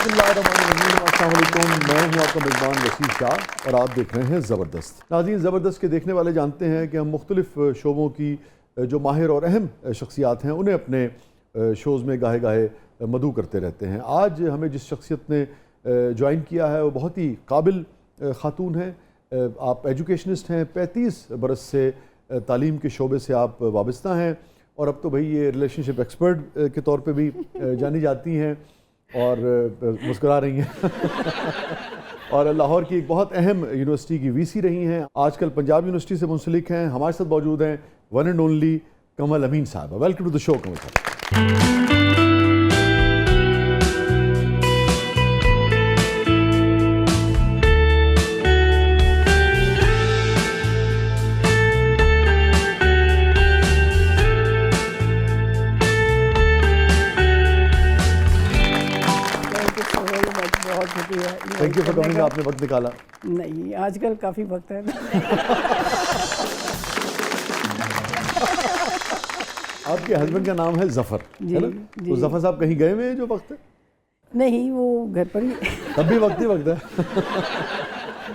अस्सलाम वालेकुम, मैं हूं आपका मेज़बान वसीम शाह और आप देख रहे हैं ज़बरदस्त। नाज़रीन, ज़बरदस्त के देखने वाले जानते हैं कि हम मुख्तलिफ़ शोबों की जो माहिर और अहम शख्सियात हैं उन्हें अपने शोज़ में गाहे गाहे मदऊ करते रहते हैं। आज हमें जिस शख्सियत ने ज्वाइन किया है वो बहुत ही काबिल ख़ातून है। आप एजुकेशनिस्ट हैं, 35 बरस से तालीम के शोबे से आप वाबस्ता हैं और अब तो भाई ये रिलेशनशिप एक्सपर्ट के तौर पे भी जानी जाती हैं और मुस्कुरा रही हैं और लाहौर की एक बहुत अहम यूनिवर्सिटी की वीसी रही हैं। आजकल पंजाब यूनिवर्सिटी से मुंसलिक हैं। हमारे साथ मौजूद हैं वन एंड ओनली कमल अमीन साहब। वेलकम टू द शो कमल साहब। Thank you for coming. आपने वक्त निकाला। नहीं, आजकल काफ़ी वक्त है। आपके हस्बैंड का नाम है ज़फ़र, है ना? तो ज़फ़र साहब कहीं गए हुए हैं जो वक्त है? नहीं, वो घर पर ही। तब भी वक्त ही वक्त है।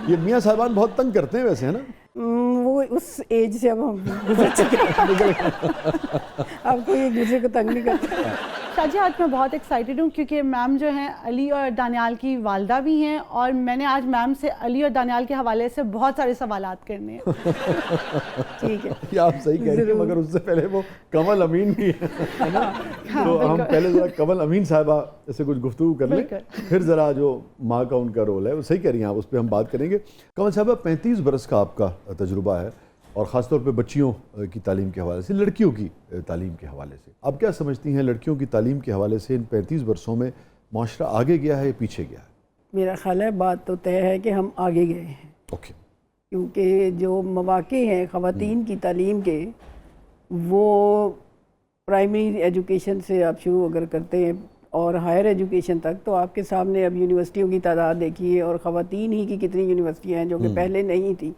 ये मियाँ साहबान बहुत तंग करते हैं वैसे, है ना? वो उस एज से अब हम गुजर चुके हैं। अब कोई एक दूसरे को तंग नहीं करता। शाजी, आज मैं बहुत एक्साइटेड हूँ क्योंकि मैम जो हैं अली और दानियाल की वालदा भी हैं और मैंने आज मैम से अली और दानियाल के हवाले से बहुत सारे सवालात करने हैं। ठीक है, ये आप सही कह रही हैं, मगर उससे पहले वो कमल अमीन भी है ना? तो हम पहले ज़रा कमल अमीन साहिबा से कुछ गुफ्तगू कर लें, फिर ज़रा जो माँ का उनका रोल है वो सही कह रही हैं आप, उस पर हम बात करेंगे। कमल साहिबा, 35 बरस का आपका तजुर्बा है और ख़ास तौर पे बच्चियों की तालीम के हवाले से, लड़कियों की तालीम के हवाले से आप क्या समझती हैं? लड़कियों की तालीम के हवाले से इन 35 बरसों में माशरा आगे गया है या पीछे गया है? मेरा ख्याल है बात तो तय है कि हम आगे गए हैं। ओके। क्योंकि जो मौक़े हैं ख़वातीन की तालीम के, वो प्राइमरी एजुकेशन से आप शुरू अगर करते हैं और हायर एजुकेशन तक, तो आपके सामने अब यूनिवर्सिटियों की तादाद देखिए और ख़वातीन ही की कितनी यूनिवर्सिटियाँ हैं जो कि पहले नहीं थी।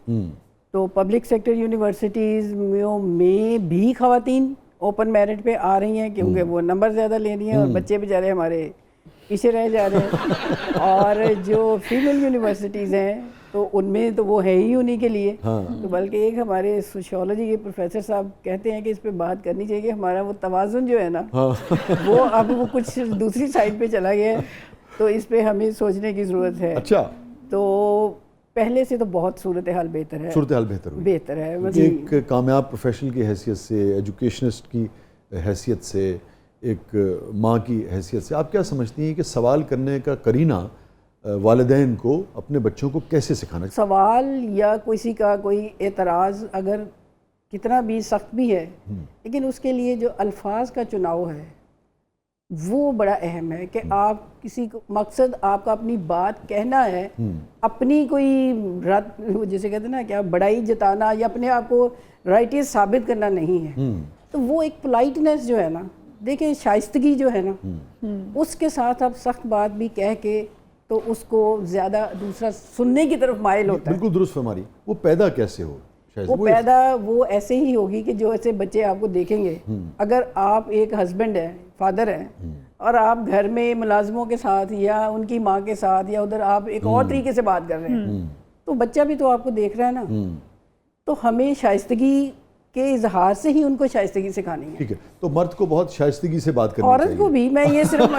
तो पब्लिक सेक्टर यूनिवर्सिटीज़ में भी ख़वातीन ओपन मेरिट पे आ रही हैं क्योंकि वो नंबर ज़्यादा ले रही हैं और बच्चे बेचारे हमारे पीछे रह जा रहे हैं। और जो फीमेल यूनिवर्सिटीज़ हैं तो उनमें तो वो है ही उन्हीं के लिए। तो बल्कि एक हमारे सोशियोलॉजी के प्रोफेसर साहब कहते हैं कि इस पे बात करनी चाहिए कि हमारा वो तवाज़ुन जो है ना, वो अब वो कुछ दूसरी साइड पे चला गया है, तो इस पे हमें सोचने की ज़रूरत है। अच्छा। तो पहले से तो बहुत सूरत हाल बेहतर है। सूरत हाल बेहतर है। एक कामयाब प्रोफेशनल की हैसियत से, एजुकेशनिस्ट की हैसियत से, एक माँ की हैसियत से आप क्या समझती हैं कि सवाल करने का करीना वालिदैन को अपने बच्चों को कैसे सिखाना चाहिए? सवाल या किसी का कोई एतराज़ अगर कितना भी सख्त भी है, लेकिन उसके लिए जो अल्फाज का चुनाव है वो बड़ा अहम है कि आप किसी को, मकसद आपका अपनी बात कहना है, अपनी कोई जैसे कहते हैं ना क्या बड़ाई जताना या अपने आप को राइटियस साबित करना नहीं है। तो वो एक पोलाइटनेस जो है ना, देखिए शाइस्तगी जो है ना, उसके साथ आप सख्त बात भी कह के तो उसको ज़्यादा दूसरा सुनने की तरफ माइल होता है। बिल्कुल दुरुस्त फरमाई। वो पैदा कैसे हो? वो ऐसे ही होगी कि जो ऐसे बच्चे आपको देखेंगे, अगर आप एक हस्बैंड हैं, फादर हैं और आप घर में मुलाजमों के साथ या उनकी माँ के साथ या उधर आप एक और तरीके से बात कर रहे हैं, तो बच्चा भी तो आपको देख रहा है ना। तो हमें शाइस्तगी के इजहार से ही उनको शाइस्तगी सिखानी है। ठीक है, तो मर्द को बहुत शाइस्तगी से बात करनी चाहिए। औरत को भी, मैं ये सिर्फ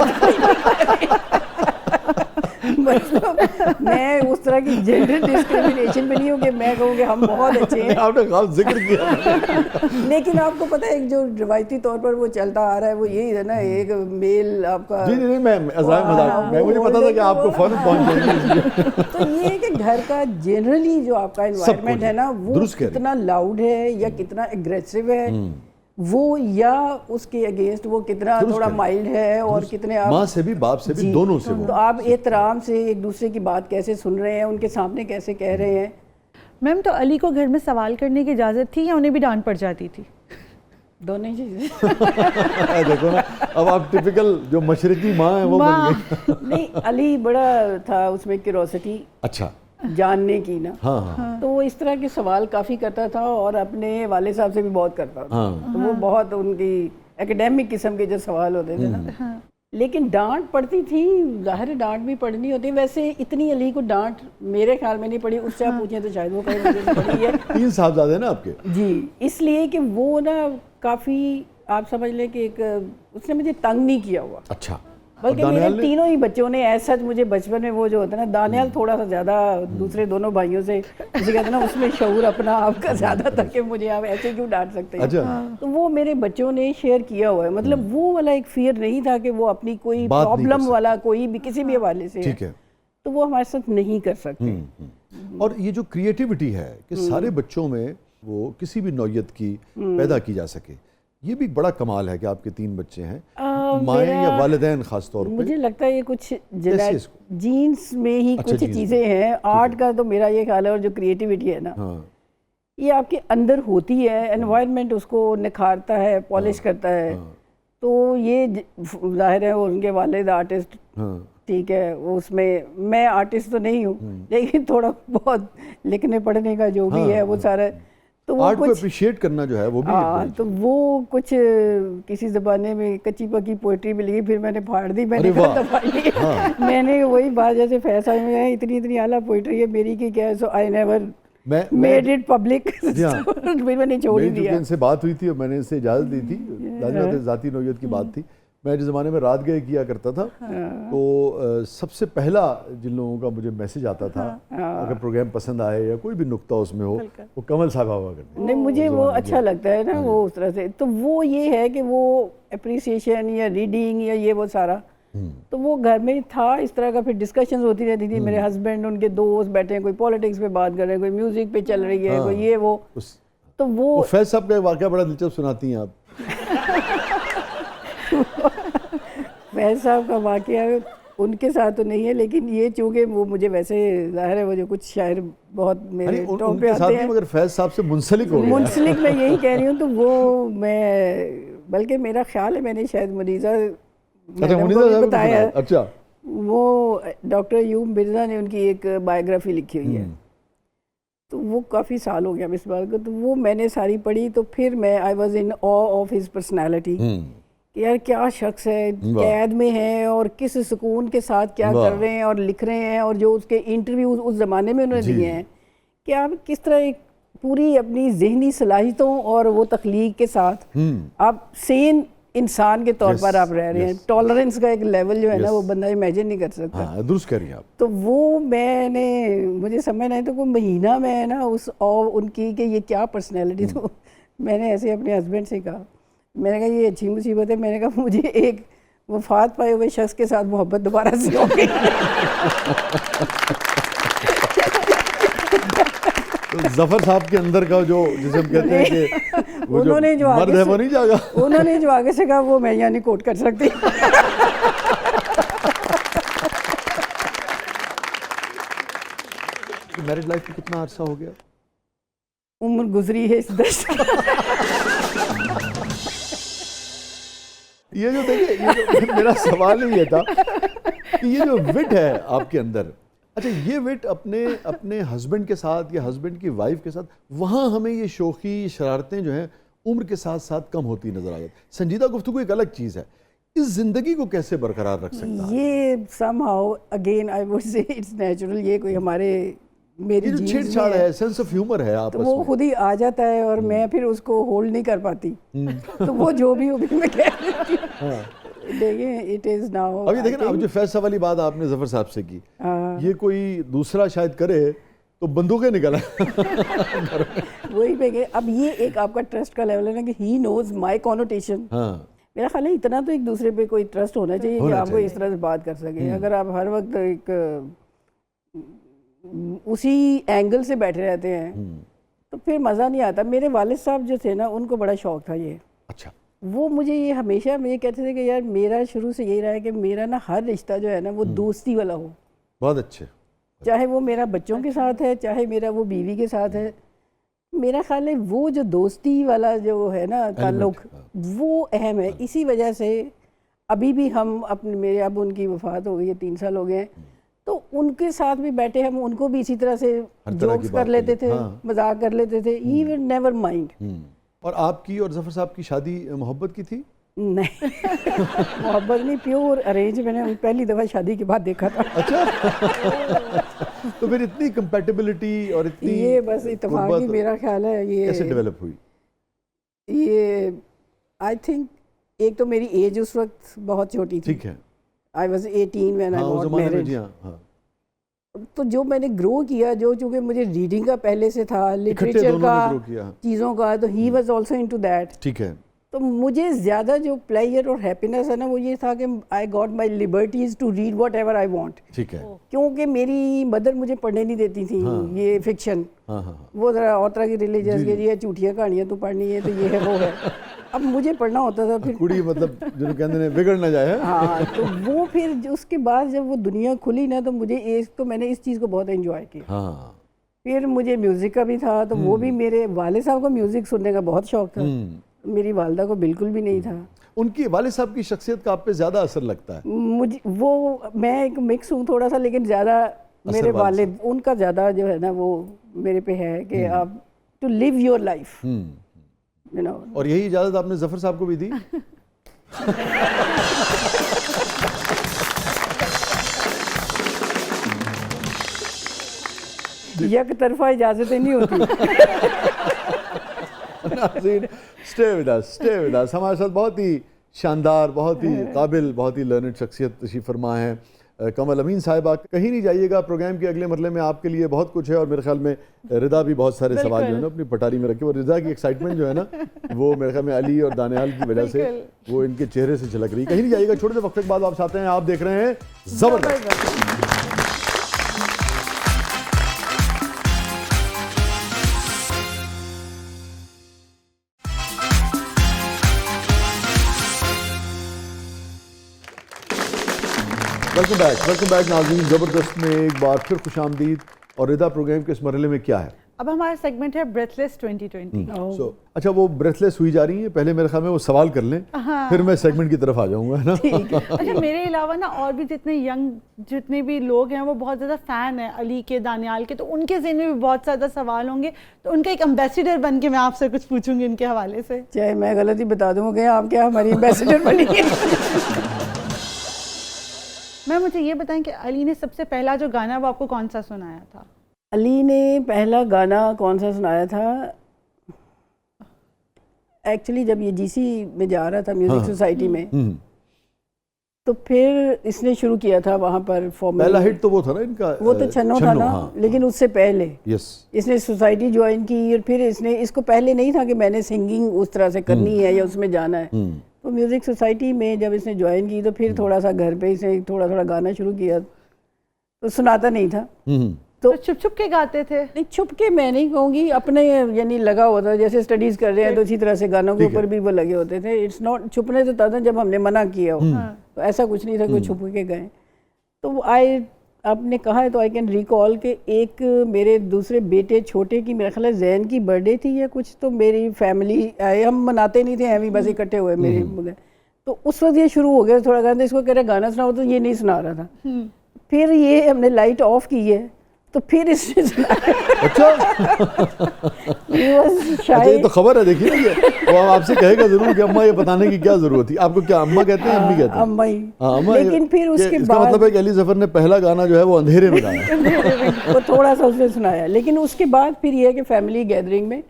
मतलब मैं उस तरह की जेंडर डिस्क्रिमिनेशन में नहीं हूँ कि मैं कहूँ कि हम बहुत अच्छे हैं। आपने खास जिक्र किया। लेकिन आपको पता है जो रिवायती तौर पर वो चलता आ रहा है वो यही है ना, एक मेल आपका। जी नहीं, मैं मुझे पता था कि आपको फौरन पहुंच जाएगी। तो ये है कि घर का जनरली जो आपका एनवायरनमेंट है ना, वो कितना लाउड है या कितना एग्रेसिव है, वो या उसके अगेंस्ट वो कितना थोड़ा माइल्ड है और कितने आप माँ से भी बाप से भी दोनों से तो आप एहतराम से एक दूसरे की बात कैसे सुन रहे हैं, उनके सामने कैसे कह रहे हैं। मैम, तो अली को घर में सवाल करने की इजाज़त थी या उन्हें भी डांट पड़ जाती थी? दोनों चीज़ें। देखो ना, अब आप टिपिकल जो मशरकी माँ है वो बन गई। नहीं, अली बड़ा था उसमें क्यूरोसिटी। अच्छा। जानने की ना। हाँ। तो वो इस तरह के सवाल काफ़ी करता था और अपने वाले साहब से भी बहुत करता था। तो वो बहुत उनकी एकेडमिक किस्म के जो सवाल होते थे ना, लेकिन डांट पड़ती थी, ज़ाहिर है डांट भी पड़नी होती है। वैसे इतनी अली को डांट मेरे ख्याल में नहीं पड़ी, उससे आप पूछें तो शायद वो कहीं मुझे नहीं पड़ी है। 3 साहबजादे हैं ना आपके? जी, इसलिए कि वो ना काफ़ी, आप समझ लें कि एक उसने मुझे तंग नहीं किया हुआ, अच्छा। बल्कि मेरे तीनों ही बच्चों ने ऐसा मुझे बचपन में वो जो होता है ना, दानियाल थोड़ा सा ज़्यादा दूसरे दोनों भाइयों से जिसे कहते हैं ना, उसमें शऊर अपना आपका ज़्यादा था कि मुझे आप ऐसे क्यों डांट सकते हैं। अच्छा। तो वो मेरे बच्चों ने शेयर किया हुआ है, मतलब वो वाला एक फियर नहीं था कि वो अपनी कोई बात नहीं कर प्रॉब्लम सकते। वाला कोई भी किसी भी हवाले से ठीक है। तो वो हमारे साथ नहीं कर सकते। और ये जो क्रिएटिविटी है कि सारे बच्चों में वो किसी भी नौयत की पैदा की जा सके, ये भी बड़ा कमाल है कि आपके 3 बच्चे हैं। माएँ या वालिदैन खास तौर पे? मुझे लगता है ये कुछ इसको? जीन्स में ही अच्छा, कुछ जीन्स चीज़ें हैं। आर्ट का तो मेरा ये ख्याल है, और जो क्रिएटिविटी है ना, हाँ। ये आपके अंदर होती है, एनवायरनमेंट उसको निखारता है, पॉलिश करता है। तो ये जाहिर है उनके वालिद आर्टिस्ट, ठीक है, वो उसमें मैं आर्टिस्ट तो नहीं हूँ, लेकिन थोड़ा बहुत लिखने पढ़ने का जो भी है वो सारा, तो वो आर्ट को कुछ अप्रिशिएट करना जो है वो भी एक तो वो कुछ किसी ज़माने में कच्ची पक्की पोइट्री मिली, फिर मैंने फाड़ दी, मैंने अरे वाह। कहा दफा मैंने वही बात, जैसे फैसला में इतनी आला पोइट्री है मेरी की क्या है, so I never made it public, फिर मैंने छोड़ ही दिया। इनसे बात हुई थी और मैंने इनसे इजाज़त दी थी, लाजमत ज़ाती नौयत की बात थी। मैं जिस ज़माने में रात गए किया करता था, तो सबसे पहला जिन लोगों का मुझे मैसेज आता था, अगर प्रोग्राम पसंद आए या कोई भी नुक्ता उसमें हो, वो कमल साहब हुआ करते। नहीं, मुझे वो अच्छा लगता है ना, वो उस तरह से। तो वो ये है कि वो अप्रिसिएशन या रीडिंग या ये वो सारा, तो वो घर में था इस तरह का। फिर डिस्कशंस होती रहती थी, मेरे हस्बैंड उनके दोस्त बैठे हैं, कोई पॉलिटिक्स पे बात कर रहे हैं, कोई म्यूजिक पे चल रही है, कोई ये वो। तो वो फैज साहब का वाक़या बड़ा दिलचस्प सुनाती हैं आप। फैज साहब का वाक़या उनके साथ तो नहीं है, लेकिन ये चूँकि वो मुझे वैसे ज़ाहिर है वो जो कुछ शायर बहुत मेरे टॉप पे आते हैं, मगर फैज साहब से मुंसलिक हो गया। मुंसलिक मैं यही कह रही हूँ। तो वो मैं, बल्कि मेरा ख्याल है मैंने शायद मुनीज़ा बताया, अच्छा, वो डॉक्टर अयूब मिर्ज़ा ने उनकी एक बायोग्राफी लिखी हुई है, तो वो काफ़ी साल हो गया इस बात को, तो वो मैंने सारी पढ़ी। तो फिर मैं I was in awe of his personality, यार क्या शख्स है, कैद में है और किस सुकून के साथ क्या कर रहे हैं और लिख रहे हैं, और जो उसके इंटरव्यूज उस ज़माने में उन्होंने दिए हैं कि आप किस तरह एक पूरी अपनी जहनी सलाहियतों और वो तख्लीक के साथ आप सेन इंसान के तौर पर आप रह रहे हैं। टॉलरेंस का एक लेवल जो है ना, वो बंदा इमेजिन नहीं कर सकता। दुरुस्त करिए आप। तो वो मैंने, मुझे समझ नहीं तो कोई महीना में ना उस और उनकी कि ये क्या पर्सनैलिटी, तो मैंने ऐसे अपने हस्बैंड से कहा, मैंने कहा ये अच्छी मुसीबत है, मैंने कहा मुझे एक वफात पाए हुए शख्स के साथ मोहब्बत दोबारा से हो गई। तो जफर साहब के अंदर का जो, जिसे हम कहते हैं कि वो उन्होंने जो मर्द है वो नहीं जागा, उन्होंने जो आगे से कहा वो मैं यहाँ नहीं कोट कर सकती। मैरिज लाइफ में कितना अरसा हो गया? उम्र गुजरी है इस 10 ये जो देखिए, ये जो मेरा सवाल ही ये था कि ये जो विट है आपके अंदर, अच्छा ये विट अपने हस्बैंड के साथ या हस्बैंड की वाइफ के साथ, वहाँ हमें ये शोखी शरारतें जो हैं उम्र के साथ साथ कम होती नजर आ जाती। संजीदा गुफ्तगू एक अलग चीज़ है, इस जिंदगी को कैसे बरकरार रख सकता है? ये somehow again I would say it's natural, ये कोई हमारे मेरी जो छेड़छाड़ है, सेंस ऑफ ह्यूमर है आपस तो वो में, खुद ही आ जाता है और मैं फिर उसको होल्ड नहीं कर पाती। तो वो जो भी हो मैं कह रही हूँ, देखिए इट इज नाउ। अभी देखिए ना, अब जो फैसला वाली बात आपने जफर साहब से की, ये कोई दूसरा शायद करे तो बंदूकें निकला। वही पे अब ये एक आपका ट्रस्ट का लेवल है ना, कि ही नोज माय कॉनोटेशन। मेरा ख्याल है इतना तो एक दूसरे पे कोई ट्रस्ट होना चाहिए कि आपको इस तरह से बात कर सके। अगर आप हर वक्त एक उसी एंगल से बैठे रहते हैं तो फिर मज़ा नहीं आता। मेरे वालिद साहब जो थे ना, उनको बड़ा शौक था ये। अच्छा। वो मुझे ये हमेशा ये कहते थे कि यार मेरा शुरू से यही रहा है कि मेरा ना हर रिश्ता जो है ना वो दोस्ती वाला हो। बहुत अच्छे। चाहे वो मेरा बच्चों के साथ है, चाहे मेरा वो बीवी के साथ है। मेरा ख्याल है वो जो दोस्ती वाला जो है ना ताल्लुक, वो अहम है। इसी वजह से अभी भी हम अपने, मेरे अब उनकी वफात हो गई है, 3 साल हो गए हैं, तो उनके साथ भी बैठे हम उनको भी इसी तरह से जोक्स कर लेते थे, मजाक कर लेते थे। He will never mind. और आपकी और जफर साहब की शादी मोहब्बत की थी? नहीं मोहब्बत नहीं, प्योर अरेंज। मैंने पहली दफ़ा शादी के बाद देखा था। अच्छा तो फिर इतनी कंपैटिबिलिटी और इतनी ये बस इत्तेफाक ही गुर्बत मेरा ख्याल है। ये कैसे डेवलप हुई? ये आई थिंक एक तो मेरी एज उस वक्त बहुत छोटी थी। ठीक है, आई वॉज 18 व्हेन आई हाँ, उस गॉट ज़माने में मैरिड। जी हाँ, हाँ। तो जो मैंने ग्रो किया, जो चूँकि मुझे रीडिंग का पहले से था, लिटरेचर दोनों का, ने grow किया। चीज़ों का, तो he was also into that. ठीक है, तो मुझे ज़्यादा जो प्लेजर और हैप्पीनेस है ना, वो ये था कि I got my liberties to read whatever I want. ठीक है, क्योंकि मेरी मदर मुझे पढ़ने नहीं देती थी ये फिक्शन। हाँ हाँ हाँ। वो ज़रा और तरह की रिलीजियस के ये झूठियाँ कहानियाँ तो पढ़नी है, तो ये है वो है। अब मुझे पढ़ना होता था फिर। कुड़ी मतलब जो कहते हैं बिगड़ ना जाए। हाँ, तो वो फिर उसके बाद जब वो दुनिया खुली ना, तो मुझे एक तो मैंने इस चीज़ को बहुत एंजॉय किया। हाँ। फिर मुझे म्यूज़िक का भी था, तो वो भी मेरे वाले साहब को म्यूज़िक सुनने का बहुत शौक था, मेरी वालदा को बिल्कुल भी नहीं था। उनकी वाले साहब की शख्सियत का आप पे ज़्यादा असर लगता है? मुझे वो, मैं एक मिक्स हूँ थोड़ा सा, लेकिन ज़्यादा मेरे वालिद उनका ज़्यादा जो है ना वो मेरे पे है कि आप to live your life, you know. और यही इजाज़त आपने जफ़र साहब को भी दी? एक तरफा इजाज़तें नहीं होती। नाज़रीन, स्टे विद अस। हमारे साथ बहुत ही शानदार, बहुत ही काबिल, बहुत ही लर्नड शख्सियत तशरीफ़ फरमा है कमल अमीन साहिबा। कहीं नहीं जाइएगा, प्रोग्राम के अगले मरले में आपके लिए बहुत कुछ है। और मेरे ख्याल में रिदा भी बहुत सारे सवाल जो है ना अपनी पटारी में रखे, और रिदा की एक्साइटमेंट जो है ना वो मेरे ख्याल में अली और दानियाल की वजह से वो इनके चेहरे से झलक रही। कहीं नहीं जाइएगा, छोटे से वक्त के बाद वापस आते हैं। आप देख रहे हैं ज़बरदस्त। वेलकम बैक नाज़रीन। ज़बरदस्त में एक बार फिर खुशामदीद। और रिदा, प्रोग्राम के इस मरहले में क्या है? अब हमारा सेगमेंट है ब्रेथलेस 2020। अच्छा, वो ब्रेथलेस हुई जा रही है। पहले मेरे ख्याल में वो सवाल कर लें, फिर मैं सेगमेंट की तरफ आ जाऊंगा, है ना? अच्छा, मेरे अलावा ना और भी जितने भी लोग हैं वो बहुत ज़्यादा फ़ैन हैं अली के, दानियाल के, तो उनके ज़हन में भी बहुत ज़्यादा सवाल होंगे। तो उनका एक एम्बेसडर बन के मैं आपसे कुछ पूछूंगी इनके हवाले से। चाहे मैं गलती बता दूँ कि आप क्या हमारी एम्बेसडर बनी है। मैं मुझे ये बताएं कि अली ने सबसे पहला जो गाना वो आपको कौन सा सुनाया था? अली ने पहला गाना कौन सा सुनाया था? एक्चुअली जब ये जीसी में जा रहा था म्यूजिक सोसाइटी में, तो फिर इसने शुरू किया था वहाँ पर फॉर्म। पहला हिट तो वो था ना इनका, वो तो छन्नो था ना। लेकिन उससे पहले इसने सोसाइटी ज्वाइन की, और फिर इसको पहले नहीं था कि मैंने सिंगिंग उस तरह से करनी है या उसमें जाना है। तो म्यूज़िक सोसाइटी में जब इसने ज्वाइन की, तो फिर थोड़ा सा घर पे इसने थोड़ा थोड़ा गाना शुरू किया। तो सुनाता नहीं था, तो छुप छुप के गाते थे? नहीं, छुप के मैं नहीं कहूँगी, अपने यानी लगा होता है, जैसे स्टडीज़ कर रहे हैं तो इसी तरह से गानों के ऊपर भी वो लगे होते थे। इट्स नॉट छुपने तो था जब हमने मना किया हो, तो ऐसा कुछ नहीं था कोई छुप के गए। तो आपने कहा है तो आई कैन रिकॉल के एक मेरे दूसरे बेटे छोटे की, मेरा ख्याल है जैन की बर्थडे थी या कुछ, तो मेरी फैमिली आए, हम मनाते नहीं थे, हम ही बस इकट्ठे हुए मेरे। तो उस वक्त ये शुरू हो गया थोड़ा गाना, इसको कह रहे गाना सुनाओ, तो ये नहीं सुना रहा था। फिर ये हमने लाइट ऑफ की है, तो फिर इसने सुनाया। अच्छा, ये तो खबर है। देखिए ये वो आपसे कहेगा जरूर कि अम्मा ये बताने की क्या जरूरत थी आपको। क्या अम्मा कहते हैं, अम्मी कहते हैं? अम्मा ही। अम्मा। लेकिन फिर उसके बाद मतलब है कि अली ज़फ़र ने पहला गाना जो है वो अंधेरे में गाया। वो थोड़ा सा उसने सुनाया। लेकिन उसके बाद फिर ये है कि फैमिली गैदरिंग में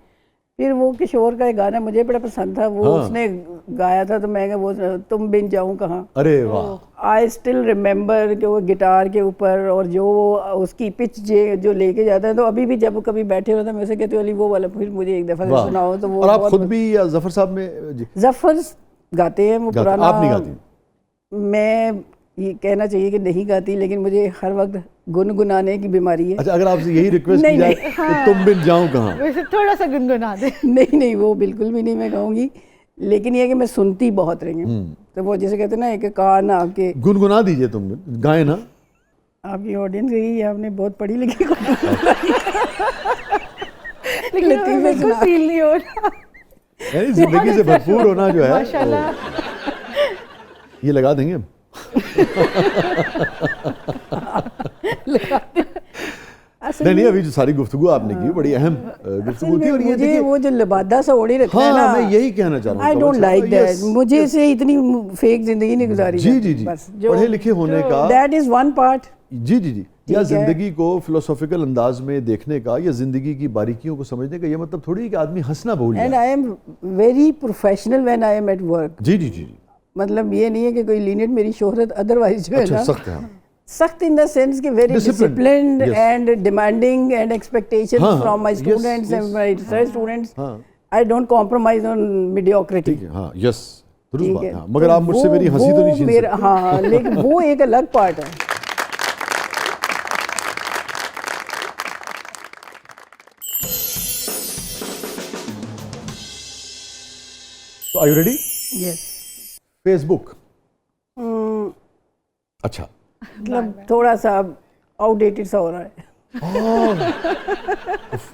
फिर वो किशोर का एक गाना मुझे बड़ा पसंद था, वो उसने गाया था, तो मैं वो तुम बिन जाऊं कहाँ। अरे वाह। आई स्टिल रिमेम्बर कि वो गिटार के ऊपर और जो उसकी पिच जो लेके जाता है, तो अभी भी जब कभी बैठे होता है मैं उसे कहती हूँ अली वो वाला फिर मुझे एक दफ़ा सुनाओ। तो वो और आप खुद भी या ज़फ़र साहब में? ज़फ़र गाते हैं वो पुराना। आप नहीं गाती? मैं ये कहना चाहिए कि नहीं गाती, लेकिन मुझे हर वक्त गुनगुनाने की बीमारी है। अच्छा, अगर आपसे यही रिक्वेस्ट की जाए तो तुम बिन जाऊं कहाँ, वैसे थोड़ा सा गुनगुना दे। नहीं, वो बिल्कुल भी नहीं मैं कहूँगी, लेकिन ये कि मैं सुनती बहुत रही हूँ। तो वो जैसे कहते हैं ना, एक कान आपके। गुनगुना दीजिए, तुम गाए ना। आपकी ऑडियंस यही है, आपने बहुत पढ़ी लिखी फील नहीं हो रहा, जिंदगी से भरपूर होना जो है माशाल्लाह। ये लगा देंगे हम। नहीं नहीं, अभी जो सारी गुफ्तगू आपने की बड़ी अहम गुफ्तगू थी। और ये मुझे देखिए, वो जो लबादा सा ओढ़े रखा है हाँ ना, मैं यही कहना चाह रहा हूँ। I don't like that. मुझे yes, से इतनी फेक जिंदगी नहीं गुजारी जी जाती। जी जी, बस पढ़े लिखे होने का, दैट इज वन पार्ट। जी जी जी, या ठीक है। जिंदगी को फिलोसॉफिकल अंदाज में देखने का, या जिंदगी की बारीकियों को समझने का, ये मतलब थोड़ी है कि आदमी हंसना भूल एंड जाए। I am very professional when I am at work. जी जी जी जी, मतलब ये नहीं है कि कोई लीनियट मेरी शोहरत अदरवाइज जो है अच्छा ना, सख्त है आप। सख्त इन द सेंस कि very Disciplined, disciplined yes. And demanding and expectations हाँ, from my yes, students and yes. My research students. हाँ I don't compromise on mediocrity. ठीक है, हाँ यस, दुरुस्त ठीक बात है, है, हाँ, मगर आप मुझसे वो- मेरी हंसी तो वो नहीं छीन मेरा, सकते। हाँ, लेकिन वो एक अलग पार्ट है। तो are you ready? Yes, Facebook, अच्छा, मतलब थोड़ा सा आउटडेटेड सा हो रहा है।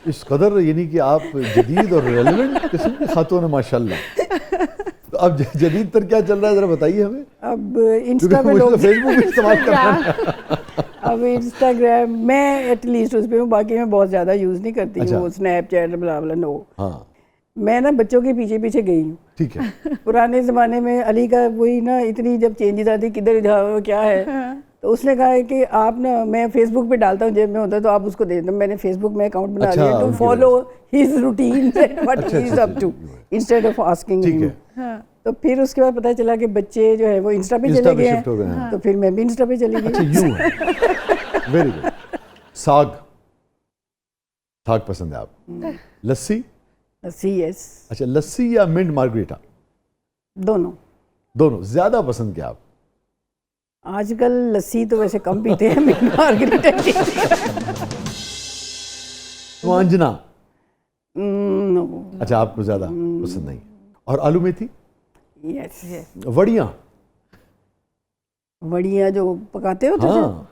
इस कदर यानी कि आप जदीद और रेलेवेंट किस्म की खातून है माशाल्लाह। तो अब जदीद पर क्या चल रहा है, जरा बताइए हमें, अब क्योंकि इंस्टा पे मुझे लोग तो फेसबुक भी इस्तेमाल करना है। अब इंस्टाग्राम मैं एटलीस्ट उस पे हूँ, बाकी मैं बहुत ज़्यादा यूज़ नहीं करती अच्छा। हूँ, स्नैपचैट ब्ला ब्ला, नो। हाँ मैं ना बच्चों के पीछे पीछे गई हूँ। ठीक है, पुराने ज़माने में अली का वही ना, इतनी जब चेंजेस आती किधर जाओ क्या है, तो उसने कहा है कि आप ना, मैं फेसबुक पे डालता हूँ, जेब में होता है तो आप उसको दे दो। मैंने फेसबुक में अकाउंट बना अच्छा, लिया टू उनकी फॉलो हिज रूटीन व्हाट अच्छा, ही इज अच्छा, अप टू, अच्छा, इंस्टेड ऑफ आस्किंग ठीक हिम। है। तो फिर उसके बाद पता चला कि बच्चे जो है वो इंस्टा पे इंस्टा चले पे गए शिफ्ट हो गए हैं, हैं। तो फिर मैं भी इंस्टा पे चली अच्छा गई। यूं है, वेरी गुड। साग, साग पसंद है आप? लस्सी, यस, अच्छा लस्सी या मिंट मार्गरीटा? दोनों। दोनों। ज्यादा पसंद क्या आप? आजकल लस्सी तो वैसे कम पीते हैं, मिल्क मार्गरीटा की। स्वांजना, नो, अच्छा आपको ज्यादा पसंद नहीं। और आलू मेथी, यस, वड़ियां? वड़ियाँ जो पकाते हो तो हाँ,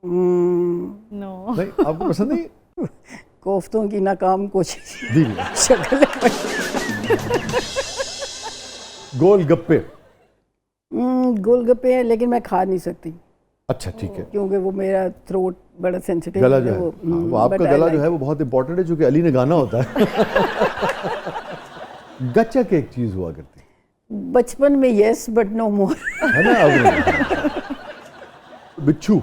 नो, नहीं आपको पसंद नहीं? कोफ्तों की नाकाम कोशिश जी शक्ल। गोलगप्पे, गोलगप्पे हैं लेकिन मैं खा नहीं सकती, अच्छा ठीक है। क्योंकि वो मेरा थ्रोट बड़ा सेंसिटिव गला जो है, हाँ, वो आपका गला जो है वो बहुत इंपॉर्टेंट है, क्योंकि अली ने गाना होता है। गच्चक एक चीज हुआ करती बचपन में यस बट नो मोर। है ना, अब नहीं। बिच्छू,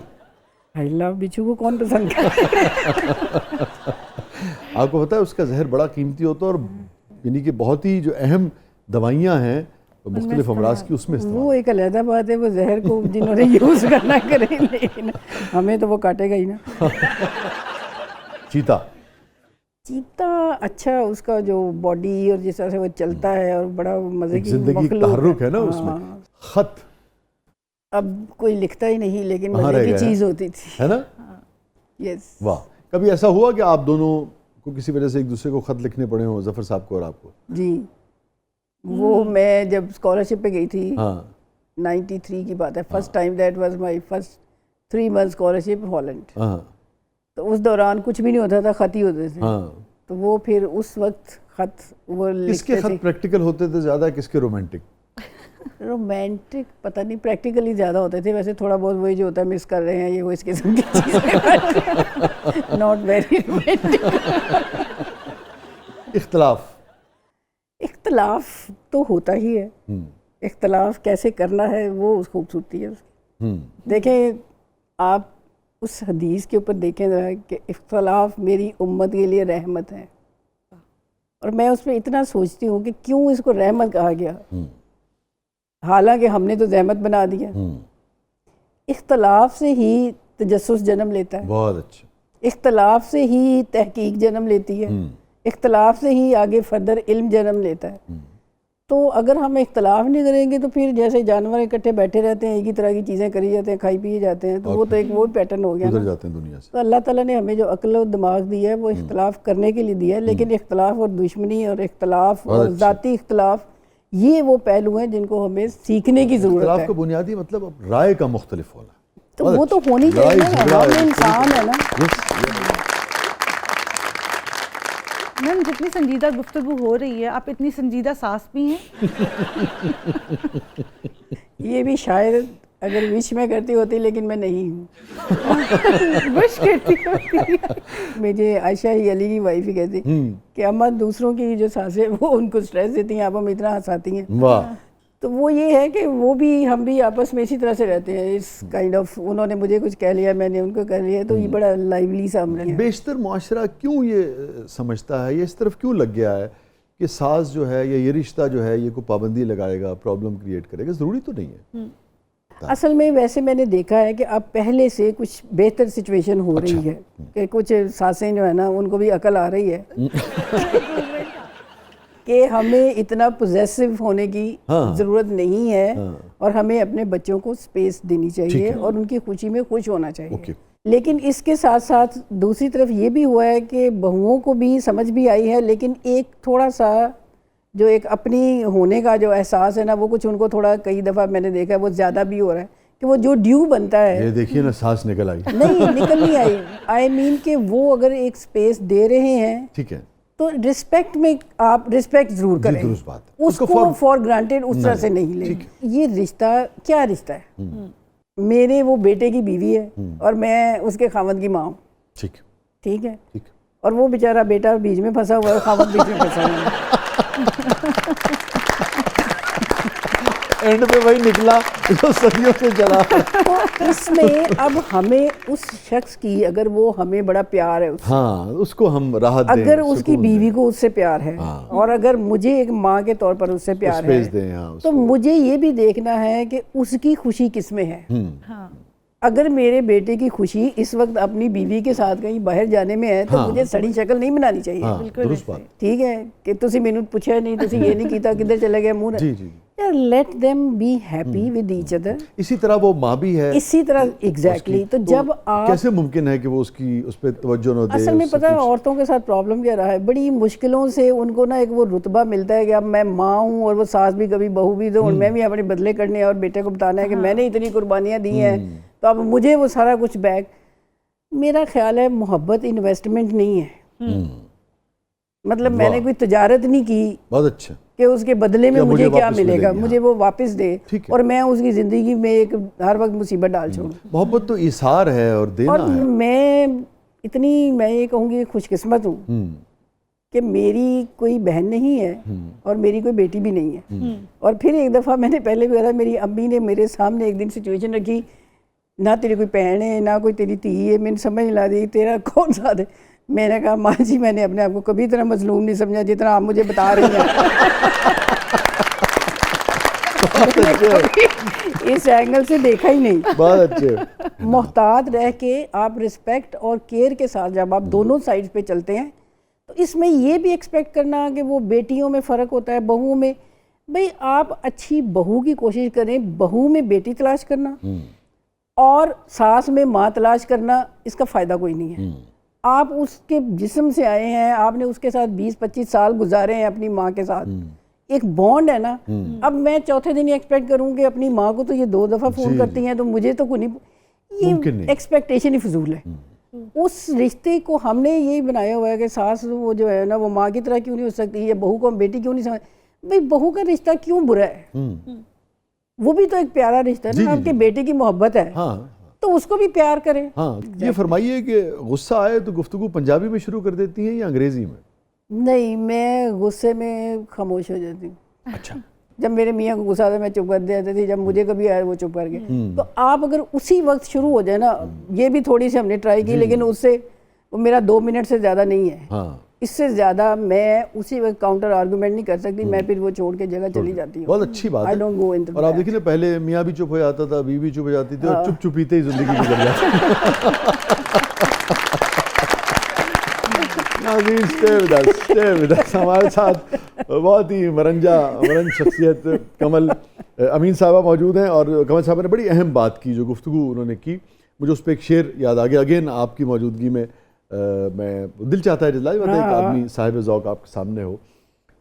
आई लव बिच्छू को कौन पसंद करता है? आपको पता है उसका जहर बड़ा कीमती होता है, और यानी कि बहुत ही जो अहम दवाइयाँ हैं मुख्तलिफ अमराज की, उसमें वो इस्तेमाल। एक अलग बात है, वो जहर को जिन्होंने यूज करना करे, लेकिन हमें तो वो काटेगा ही ना। चीता, चीता अच्छा, उसका जो बॉडी और जिस तरह से वो चलता है और बड़ा मजे की जिंदगी मखलूक तहर्रुक है ना हाँ। उसमें। खत, अब कोई लिखता ही नहीं, लेकिन वहाँ मजे रह की गया है। चीज होती थी। है ना, यस, वाह। कभी ऐसा हुआ कि आप दोनों को किसी वजह से एक दूसरे को खत लिखने पड़े हो, जफर साहब को और आपको? जी। वो मैं जब स्कॉलरशिप पे गई थी, हाँ 93 की बात है, first time, that was my first 3 month scholarship Holland. हाँ तो उस दौरान कुछ भी नहीं होता था, खत ही होते थे। हाँ। तो वो फिर उस वक्त खत वो किसके लिखते खत प्रैक्टिकल होते थे ज्यादा, किसके रोमांटिक? थे। रोमांटिक पता नहीं, प्रैक्टिकली ज़्यादा होते थे। वैसे थोड़ा बहुत वही जो होता है, मिस कर रहे हैं ये वो, इस किस्म की चीज़ें, नॉट वेरी रोमांटिक। इख्तलाफ, इख्तलाफ तो होता ही है, इख्तलाफ कैसे करना है वो उस खूबसूरती है उसकी। देखें आप उस हदीस के ऊपर देखें ज़रा कि इख्तलाफ मेरी उम्मत के लिए रहमत है, और मैं उस पर इतना सोचती हूँ कि क्यों इसको रहमत कहा गया, हालांकि हमने तो रहमत बना दिया। इख्तलाफ से ही तजस्सुस जन्म लेता है, बहुत अच्छा। इख्तलाफ से ही तहकीक जन्म लेती है, इख्तलाफ से ही आगे फर्दर इल्म जन्म लेता है। तो अगर हम इख्तलाफ नहीं करेंगे तो फिर जैसे जानवर इकट्ठे बैठे रहते हैं, एक ही तरह की चीज़ें करी जाते हैं, खाई पिए जाते हैं, तो वो तो एक वो पैटर्न हो गया गुजर ना। जाते हैं दुनिया से। तो अल्लाह ताला ने हमें जो अक्ल और दिमाग दिया है वो इख्तलाफ करने के लिए दिया है, लेकिन इख्तलाफ और दुश्मनी और इख्तलाफ बहुत और अच्छा। ज़ाती इख्तलाफ, ये वो पहलू हैं जिनको हमें सीखने की ज़रूरत इख्तलाफ है। का बुनियादी मतलब अब राय का मुख्तलिफ होना। तो बहुत वो तो अच्छा। होनी चाहिए लड़ाई ना, झगड़ा हम है, इंसान है ना। मैम जितनी संजीदा गुफ्तगू हो रही है, आप इतनी संजीदा सास भी हैं। ये भी शायद अगर विश मैं करती होती, लेकिन मैं नहीं हूँ। विश करती होती। मुझे आयशा ही अली की वाइफ ही कहती कि अम्मा दूसरों की जो सासें वो उनको स्ट्रेस देती हैं, आप हम इतना हंसाती हैं। वाह। तो वो ये है कि वो भी हम भी आपस में इसी तरह से रहते हैं, इस काइंड ऑफ, उन्होंने मुझे कुछ कह लिया, मैंने उनको कह लिया, तो ये बड़ा लाइवली सा हम रहे हैं। बेशतर मुआशरा क्यों ये समझता है, ये इस तरफ क्यों लग गया है कि सास जो है या ये रिश्ता जो है ये कोई पाबंदी लगाएगा, प्रॉब्लम क्रिएट करेगा? ज़रूरी तो नहीं है। असल में वैसे मैंने देखा है कि अब पहले से कुछ बेहतर सिचुएशन हो रही है कि कुछ सासें जो है ना उनको भी अकल आ रही है कि हमें इतना पोजेसिव होने की ज़रूरत नहीं है और हमें अपने बच्चों को स्पेस देनी चाहिए और उनकी खुशी में खुश होना चाहिए। लेकिन इसके साथ साथ दूसरी तरफ ये भी हुआ है कि बहुओं को भी समझ भी आई है, लेकिन एक थोड़ा सा जो एक अपनी होने का जो एहसास है ना, वो कुछ उनको थोड़ा, कई दफ़ा मैंने देखा है वो ज़्यादा भी हो रहा है कि वो जो ड्यू बनता है, ये देखिए ना, सांस निकल आई। नहीं निकल नहीं आई, आई मीन कि वो अगर एक स्पेस दे रहे हैं, ठीक है, तो रिस्पेक्ट में आप रिस्पेक्ट जरूर करें, दुरुस्त बात है। उसको फॉर ग्रांटेड उस तरह से नहीं लें। ये रिश्ता क्या रिश्ता है? मेरे वो बेटे की बीवी है और मैं उसके खावंद की माँ हूँ, ठीक है, और वो बेचारा बेटा बीच में फंसा हुआ है, खावंद बीच में फंसा हुआ है। एंड में वही निकला जो सदियों से चला। तो इसमें अब हमें उस शख्स की, अगर वो हमें बड़ा प्यार है उससे, हाँ, उसको हम राहत दें, अगर उसकी सुकून बीवी दें। को उससे प्यार है और अगर मुझे एक माँ के तौर पर उससे प्यार है, स्पेस दें, हाँ, तो मुझे ये भी देखना है कि उसकी खुशी किस में है। हाँ। अगर मेरे बेटे की खुशी इस वक्त अपनी बीवी के साथ कहीं बाहर जाने में है, तो मुझे सड़ी शक्ल नहीं बनानी चाहिए। दुरुस्त बात। ठीक है कि तुसी मैनू पूछा नहीं, तुसी ये नहीं कीता, किधर चले गए मुंह जी जी। यार, let them be happy with each other. इसी तरह वो माँ भी है, इसी तरह एग्जैक्टली। तो जब आप, कैसे मुमकिन है कि वो उसकी उस पर तवज्जो न दे? असल में पता है औरतों के साथ प्रॉब्लम क्या रहा है, बड़ी मुश्किलों से उनको ना एक वो रुतबा मिलता है कि अब मैं माँ हूँ और वो सास भी कभी बहू भी, तो मैं भी अपने बदले करने और बेटे को बताना है कि मैंने इतनी कुर्बानियाँ दी हैं, तो अब मुझे वो सारा कुछ बैक। मेरा ख्याल है मोहब्बत इन्वेस्टमेंट नहीं है, मतलब मैंने कोई तजारत नहीं की, बहुत अच्छा, कि उसके बदले में मुझे क्या मिलेगा, मिलेगी, मुझे वो वापस दे और मैं उसकी ज़िंदगी में एक हर वक्त मुसीबत डाल छोड़ूं। मोहब्बत तो इसार है और देना और है। मैं इतनी, मैं ये कहूँगी खुशकिस्मत हूँ कि मेरी कोई बहन नहीं है और मेरी कोई बेटी भी नहीं है। और फिर एक दफ़ा मैंने पहले भी कहा, मेरी अम्मी ने मेरे सामने एक दिन सिचुएशन रखी, ना तेरी कोई बहन है ना कोई तेरी धी है, मैंने समझ नहीं ला दी तेरा कौन सा है। मैंने कहा माँ जी, मैंने अपने आप को कभी इतना मजलूम नहीं समझा जितना आप मुझे बता रही हैं। इस एंगल से देखा ही नहीं। बहुत अच्छे। मोहतात रह के आप रिस्पेक्ट और केयर के साथ जब आप दोनों साइड पे चलते हैं, तो इसमें ये भी एक्सपेक्ट करना कि वो बेटियों में फ़र्क होता है, बहुओं में, भाई आप अच्छी बहू की कोशिश करें, बहू में बेटी तलाश करना और सास में माँ तलाश करना, इसका फ़ायदा कोई नहीं है। आप उसके जिस्म से आए हैं, आपने उसके साथ 20-25 साल गुजारे हैं अपनी माँ के साथ, एक बॉन्ड है ना। अब मैं चौथे दिन एक्सपेक्ट करूँ कि अपनी माँ को तो ये 2 दफ़ा फ़ोन करती हैं, तो मुझे तो कोई नहीं, ये एक्सपेक्टेशन ही फजूल है। उस रिश्ते को हमने यही बनाया हुआ है कि सास वो जो है ना वो माँ की तरह क्यों नहीं हो सकती, या बहू को हम बेटी क्यों नहीं समझ। भाई बहू का रिश्ता क्यों बुरा है? वो भी तो एक प्यारा रिश्ता है ना, आपके बेटे की मोहब्बत है, तो उसको भी प्यार करें। हाँ, ये फरमाइए कि गुस्सा आए तो गुफ्तगू पंजाबी में शुरू कर देती हैं या अंग्रेजी में? नहीं, मैं गुस्से में खामोश हो जाती हूँ। अच्छा। जब मेरे मियाँ को गुस्सा आता मैं चुप कर देती थी, जब मुझे कभी आया वो चुप कर गए। तो आप अगर उसी वक्त शुरू हो जाए ना, ये भी थोड़ी सी हमने ट्राई की, लेकिन उससे वो मेरा 2 मिनट से ज़्यादा नहीं है। हाँ। इससे ज़्यादा मैं उसी वक्त काउंटर आर्गूमेंट नहीं कर सकती, मैं फिर वो छोड़ के जगह चली जाती हूँ। बहुत अच्छी बात है। I don't go into और आप that। देखिए ना, पहले मियाँ भी चुप हो जाता था, बीवी भी चुप हो जाती थी, और चुप चुपीते ही जिंदगी गुजर जाती। हमारे साथ बहुत ही मरंज शख्सियत कमल अमीन साहबा मौजूद हैं, और कमल साहब ने बड़ी अहम बात की, जो गुफ्तगू उन्होंने की, मुझे उस पर एक शेर याद आ गया। अगेन आपकी मौजूदगी में मैं दिल चाहता है जलाल एक आदमी साहिब ज़ौक़ आपके सामने हो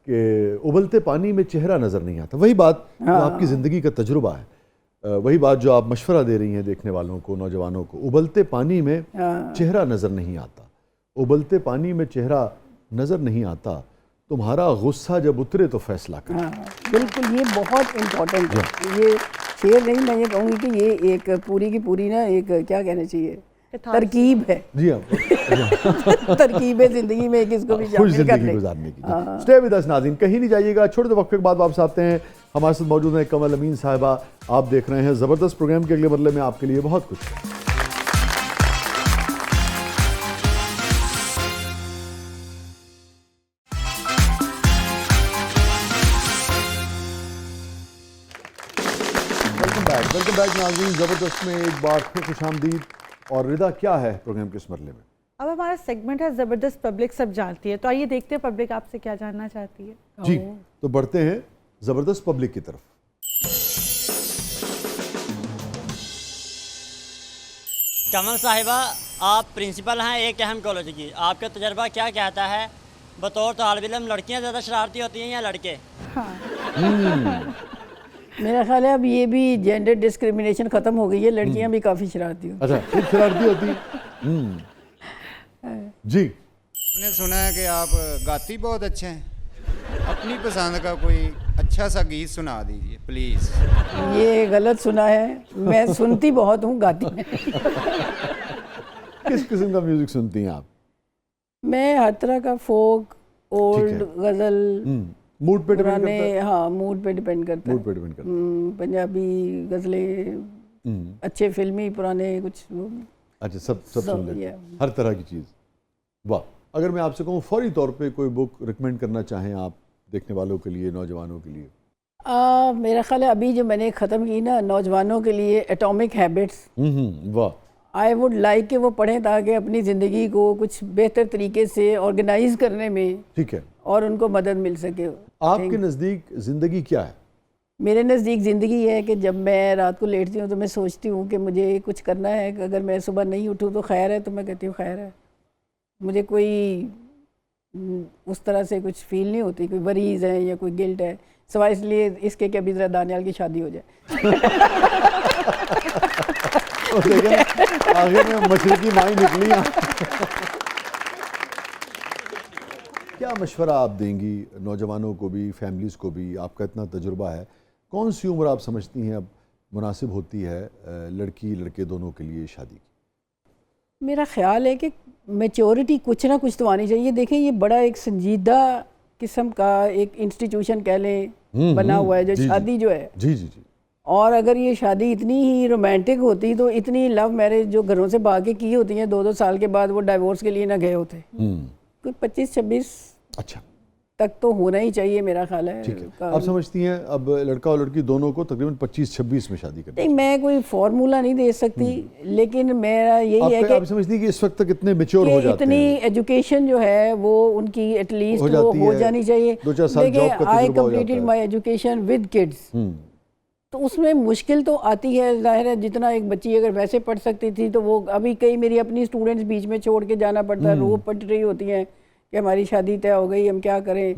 कि उबलते पानी में चेहरा नज़र नहीं आता। वही बात जो आपकी ज़िंदगी का तजुर्बा है, वही बात जो आप मशवरा दे रही हैं देखने वालों को, नौजवानों को। उबलते पानी में चेहरा नज़र नहीं आता, उबलते पानी में चेहरा नज़र नहीं आता, तुम्हारा गुस्सा जब उतरे तो फैसला कर। बिल्कुल, ये बहुत इम्पोर्टेंट है। ये शेर नहीं, मैं ये कहूँगी कि ये एक पूरी की पूरी ना एक क्या कहना चाहिए, तरकीब है। जी हाँ, तरकीब है जिंदगी में, किसको भी खुश शामिल जिंदगी करने गुजारने की। स्टे विद अस नाज़रीन, कहीं नहीं जाइएगा, छोटे से वक्फे के बाद वापस आते हैं। हमारे साथ मौजूद हैं कमल अमीन साहिबा। आप देख रहे हैं ज़बरदस्त प्रोग्राम के अगले बदले में आपके लिए बहुत कुछ है। वेलकम बैक नाज़रीन, ज़बरदस्त में एक बार फिर खुशामदीद। और रिदा, क्या है प्रोग्राम के इस मरले में? अब हमारा सेगमेंट है ज़बरदस्त पब्लिक सब जानती है, तो आइए देखते हैं पब्लिक आपसे क्या जानना चाहती है। जी, तो बढ़ते हैं ज़बरदस्त पब्लिक की तरफ। कमल साहिबा, आप प्रिंसिपल हैं एक अहम कॉलेज की, आपका तजर्बा क्या कहता है बतौर तालिब इल्म, लड़कियां ज़्यादा शरारती होती हैं या लड़के? मेरा ख्याल है अब ये भी जेंडर डिस्क्रिमिनेशन ख़त्म हो गई है, लड़कियां भी काफ़ी शरारती होती अच्छा, खूब शरारती होती है। जी, हमने सुना है कि आप गाती बहुत अच्छे हैं, अपनी पसंद का कोई अच्छा सा गीत सुना दीजिए प्लीज़। हैं। ये गलत सुना है, मैं सुनती बहुत हूँ, गाती नहीं। किस किस्म का म्यूजिक सुनती हैं आप? मैं हर तरह का फोक, ओल्ड, है। गज़ल, मूड पे डिपेंड पुराने, करता है? हाँ मूड पे डिपेंड करता मूड है। पे डिपेंड करता पंजाबी गज़लें, है। अच्छे फिल्मी पुराने कुछ अच्छा, सब सुन लेते हैं, yeah। हर तरह की चीज़। वाह, अगर मैं आपसे कहूँ फौरी तौर पे कोई बुक रिकमेंड करना चाहें आप देखने वालों के लिए, नौजवानों के लिए? मेरा ख्याल है अभी जो मैंने ख़त्म की ना नौजवानों के लिए, एटॉमिक हैबिट्स, वाह, आई वुड लाइक कि वो पढ़ें ताकि अपनी ज़िंदगी को कुछ बेहतर तरीके से ऑर्गेनाइज करने में ठीक है। और उनको मदद मिल सके। आपके नज़दीक ज़िंदगी क्या है? मेरे नज़दीक ज़िंदगी है कि जब मैं रात को लेटती हूँ तो मैं सोचती हूँ कि मुझे कुछ करना है, कि अगर मैं सुबह नहीं उठूँ तो खैर है, तो मैं कहती हूँ खैर है। मुझे कोई उस तरह से कुछ फील नहीं होती, कोई वरीज़ है या कोई गिल्ट है, सिवाय इसलिए इसके कि अभी ज़रा दानियाल की शादी हो जाए। आखिर में मशरकी माई निकली। क्या मशवरा आप देंगी नौजवानों को भी, फैमिलीज़ को भी? आपका इतना तजुर्बा है, कौन सी उम्र आप समझती हैं अब मुनासिब होती है लड़की लड़के दोनों के लिए शादी की? मेरा ख्याल है कि मैच्योरिटी कुछ ना कुछ तो आनी चाहिए। देखें, ये बड़ा एक संजीदा किस्म का एक इंस्टीट्यूशन कह लें बना हुआ है जो जी, शादी जो है। जी जी जी। और अगर ये शादी इतनी ही रोमांटिक होती तो इतनी लव मैरिज जो घरों से भाग के की होती हैं 2-2 साल के बाद वो डाइवोर्स के लिए ना गए होते। कोई 25-26 अच्छा, तक तो होना ही चाहिए मेरा ख्याल है। ठीक है। आप समझती हैं अब लड़का और लड़की दोनों को तकरीबन 25-26 में शादी करनी नहीं, मैं कोई फार्मूला नहीं दे सकती, लेकिन मेरा यही है कि आप समझती हैं कि इस वक्त तक इतने मैच्योर हो जाते इतनी हैं? एजुकेशन जो है वो उनकी एटलीस्ट हो वो जाती हो है, जानी चाहिए। 2-4 साल जॉब का आई तजुर्बा हो जाता कंप्लीटेड है। माई एजुकेशन विद किड्स, तो उसमें मुश्किल तो आती है, जाहिर है। जितना एक बच्ची अगर वैसे पढ़ सकती थी तो वो अभी कई मेरी अपनी स्टूडेंट्स बीच में छोड़ के जाना पड़ता है, रो पट रही होती हैं कि हमारी शादी तय हो गई, हम क्या करें।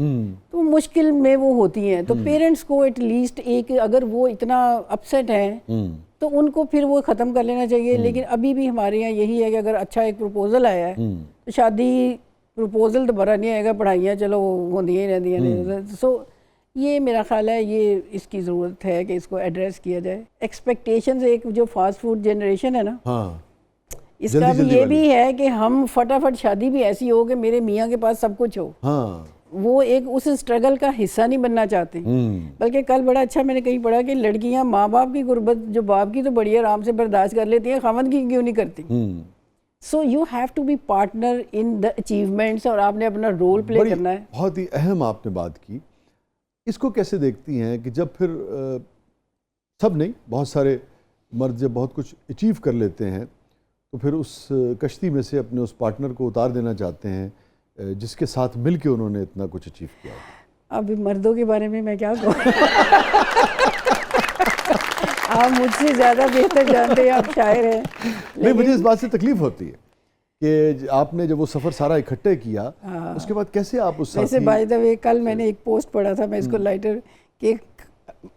तो मुश्किल में वो होती हैं। तो पेरेंट्स को एटलीस्ट एक, अगर वो इतना अपसेट हैं तो उनको फिर वो ख़त्म कर लेना चाहिए। लेकिन अभी भी हमारे यहाँ यही है कि अगर अच्छा एक प्रपोजल आया है तो शादी, प्रपोजल दोबारा नहीं आएगा, पढ़ाइयाँ चलो होंदियां ही रहंदियां ने। सो ये मेरा ख्याल है, ये इसकी ज़रूरत है कि इसको एड्रेस किया जाए। एक्सपेक्टेशंस, एक जो फास्ट फूड जनरेशन है ना, हाँ, इसका जल्दी भी जल्दी ये वाली। भी है कि हम फटाफट शादी भी ऐसी हो कि मेरे मियाँ के पास सब कुछ हो। हाँ, वो एक उस स्ट्रगल का हिस्सा नहीं बनना चाहते। बल्कि कल बड़ा अच्छा मैंने कहीं पढ़ा कि लड़कियां माँ बाप की गुर्बत, जो बाप की तो बड़ी आराम से बर्दाश्त कर लेती हैं, खामद की क्यों नहीं करती। So you have to be partner in the achievements, और आपने अपना रोल प्ले बड़ी करना है। बहुत ही अहम आपने बात की। इसको कैसे देखती हैं कि जब फिर सब नहीं, बहुत सारे मर्द जब बहुत कुछ अचीव कर लेते हैं तो फिर उस कश्ती में से अपने उस पार्टनर को उतार देना चाहते हैं जिसके साथ मिल के उन्होंने इतना कुछ अचीव किया। अब मर्दों के बारे में मैं क्या कहूँ। आप मुझसे ज़्यादा बेहतर जानते हैं, आप शायर हैं। नहीं, मुझे इस बात से तकलीफ होती है कि आपने जब वो सफ़र सारा इकट्ठे किया, उसके बाद कैसे आप उस वैसे बाय द वे कल मैंने एक पोस्ट पढ़ा था, मैं इसको लाइटर, कि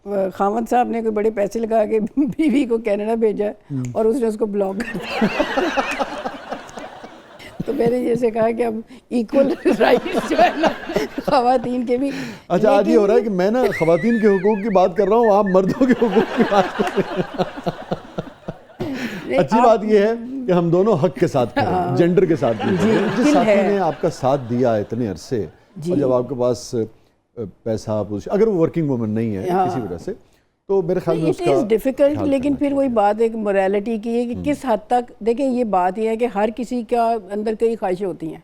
खामद साहब ने कोई बड़े पैसे लगा के बीवी को कनाडा भेजा और उसने उसको ब्लॉक कर दिया। तो मैंने जैसे कहा कि अब इक्वल राइट्स जो है ना ख़वातीन के भी। अच्छा, आज ये हो रहा है कि मैं ना ख़वातीन के हुकूक की बात कर रहा हूँ, आप मर्दों के हुकूक की बात कर रहे हैं। अच्छी बात ये है कि हम दोनों हक के साथ खड़े, जेंडर के साथ भी खड़े। जिस साथी ने आपका साथ दिया इतने अरसे, और जब आपके पास पैसा, अगर वो वर्किंग वुमन नहीं है किसी वजह से, तो मेरे ख्याल में उसका इट इज़ डिफ़िकल्ट। लेकिन फिर वही बात एक मोरालिटी की है कि किस हद तक, देखें ये बात यह है कि हर किसी का अंदर कई ख्वाहिशें होती हैं।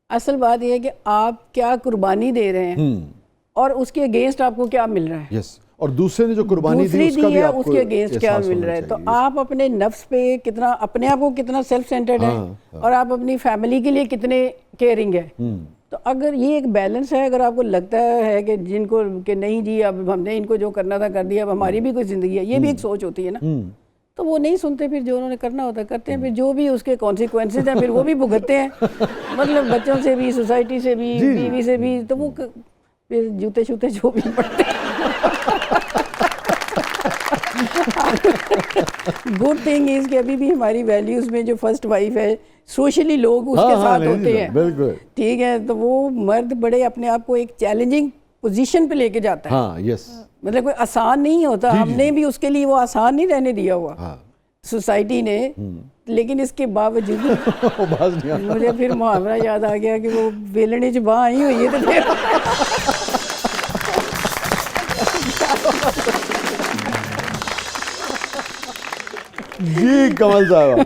असल बात यह है कि आप क्या कुर्बानी दे रहे हैं और उसके अगेंस्ट आपको क्या मिल रहा है। यस, और दूसरे ने जो कुर्बानी दी उसका भी आपको उसके अगेंस्ट क्या मिल रहा है। तो आप अपने नफ्स पे कितना, अपने आप को कितना सेल्फ सेंटर्ड है और आप अपनी फैमिली के लिए कितने केयरिंग है। तो अगर ये एक बैलेंस है, अगर आपको लगता है कि जिनको कि नहीं जी अब हमने इनको जो करना था कर दिया, अब हमारी भी कोई ज़िंदगी है, ये भी एक सोच होती है ना, तो वो नहीं सुनते, फिर जो उन्होंने करना होता है करते हैं, फिर जो भी उसके कॉन्सिक्वेंसेज हैं फिर वो भी भुगतते हैं। मतलब बच्चों से भी, सोसाइटी से भी, बीवी से भी, तो वो फिर जूते शूते जो भी पड़ते हैं। गुड थिंग इज कि अभी भी हमारी वैल्यूज में जो फर्स्ट वाइफ है, सोशली लोग उसके साथ होते हैं, बिल्कुल ठीक है। तो वो मर्द बड़े अपने आप को एक चैलेंजिंग पोजीशन पे लेके जाता है। हाँ, यस, मतलब कोई आसान नहीं होता, हमने भी उसके लिए वो आसान नहीं रहने दिया हुआ सोसाइटी ने। लेकिन इसके बावजूद मुझे फिर मुहावरा याद आ गया कि वो बेलने च बांह आई हुई है, तो फिर जी कमल साहब।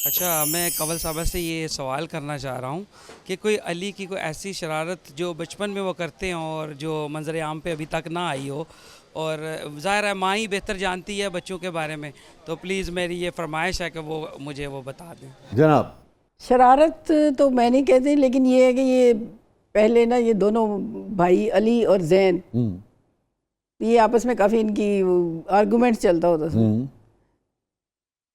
अच्छा, मैं कंवल साहब से ये सवाल करना चाह रहा हूँ कि कोई अली की कोई ऐसी शरारत जो बचपन में वो करते हैं और जो मंजर आम पे अभी तक ना आई हो, और ज़ाहिर है माँ ही बेहतर जानती है बच्चों के बारे में, तो प्लीज़ मेरी ये फरमाइश है कि वो मुझे वो बता दें। जनाब, शरारत तो मैं नहीं कहती, लेकिन ये है कि ये पहले ना ये दोनों भाई अली और जैन, ये आपस में काफ़ी इनकी आर्गूमेंट चलता होता था।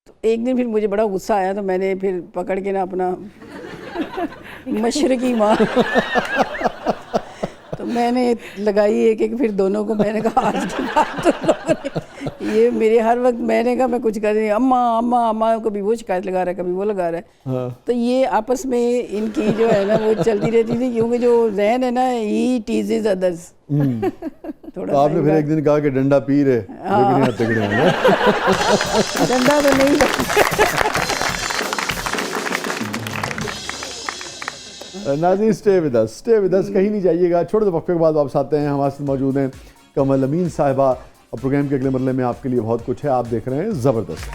तो एक दिन फिर मुझे बड़ा गुस्सा आया, तो मैंने फिर पकड़ के ना अपना मशरकी माँ तो मैंने लगाई एक फिर दोनों को। मैंने कहा आज की बात तो लोगों ने ये मेरे हर वक्त, मैंने कहा मैं कुछ कर रही, अम्मा अम्मा अम्मा, कभी वो शिकायत लगा रहा है, कभी वो लगा रहा है। तो ये आपस में इनकी जो है ना वो चलती रहती थी, क्योंकि जो जहन है ना ही टीजेज अदर्स। तो आपने फिर एक दिन कहा कि डंडा पीर है, लेकिन यहाँ तगड़े हैं। डंडा तो नहीं। नाज़रीन, स्टे विद अस, कहीं नहीं जाइएगा। छोटे से वक्फे के बाद वापस आते हैं। हमारे साथ मौजूद हैं कमल अमीन साहिबा, और प्रोग्राम के अगले मरले में आपके लिए बहुत कुछ है। आप देख रहे हैं ज़बरदस्त।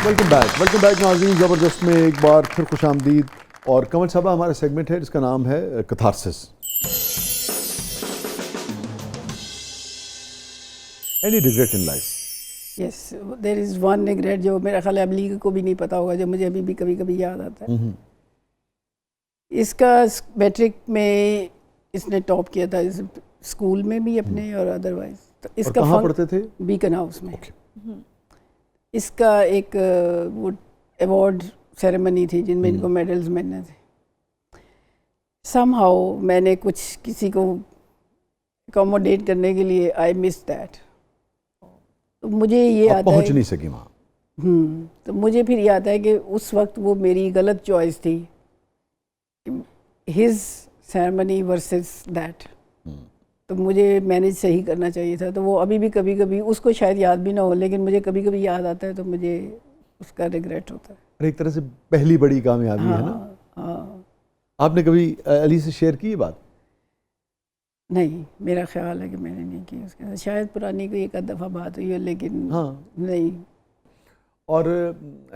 वेलकम बैक नाज़रीन। ज़बरदस्त में एक बार फिर खुशामदीद। और कमल साहबा, हमारा सेगमेंट है जिसका नाम है catharsis. Any regret in life? Yes, there is one regret जो मेरा ख्याल अली को भी नहीं पता होगा, जो मुझे अभी भी कभी कभी याद आता है। इसका मैट्रिक में इसने टॉप किया था, इस स्कूल में भी अपने और अदरवाइज। तो इसका कहाँ पढ़ते थे? बीकन हाउस में। इसका एक वो अवार्ड सेरेमनी थी जिनमें इनको मेडल्स मिलने थे। समहाउ मैंने कुछ किसी को अकोमोडेट करने के लिए आई मिस दैट। तो मुझे ये आता है, पहुंच नहीं सकी वहाँ। तो मुझे फिर याद है कि उस वक्त वो मेरी गलत चॉइस थी, हिज सेरेमनी वर्सेस दैट। तो मुझे मैनेज सही करना चाहिए था। तो वो अभी भी कभी कभी, उसको शायद याद भी ना हो, लेकिन मुझे कभी कभी याद आता है, तो मुझे उसका रिग्रेट होता है। एक तरह से पहली बड़ी कामयाबी है ना। हाँ। आपने कभी अली से शेयर की ये बात? नहीं, मेरा ख्याल है कि मैंने नहीं की उसके साथ। शायद पुरानी कोई एक दफ़ा बात हुई है, लेकिन हाँ नहीं। और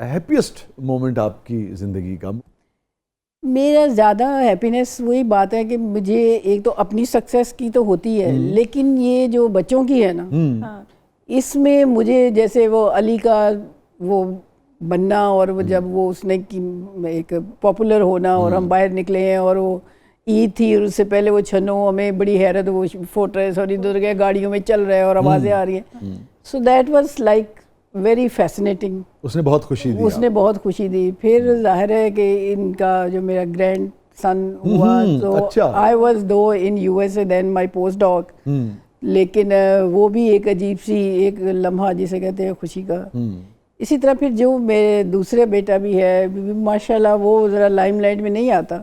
हैप्पीएस्ट मोमेंट आपकी ज़िंदगी का? मेरा ज़्यादा हैप्पीनेस वही बात है कि मुझे एक तो अपनी सक्सेस की तो होती है, लेकिन ये जो बच्चों की है ना, इसमें मुझे जैसे वो अली का वो बनना, और वो जब वो उसने की एक पॉपुलर होना, और हम बाहर निकले हैं, और वो ईद थी, और उससे पहले वो छनो, हमें बड़ी हैरत, वो फोर्ट्रेस और इधर के गाड़ियों में चल रहे हैं और आवाज़ें आ रही हैं। So that was like very fascinating. उसने बहुत खुशी दी। उसने बहुत खुशी दी। फिर जाहिर है कि इनका जो मेरा ग्रैंड सन हुआ तो अच्छा। I was do in USA then my post doc, लेकिन वो भी एक अजीब सी एक लम्हा जिसे कहते हैं खुशी का। इसी तरह फिर जो मेरे दूसरे बेटा भी है माशाल्लाह, वो ज़रा लाइमलाइट में नहीं आता,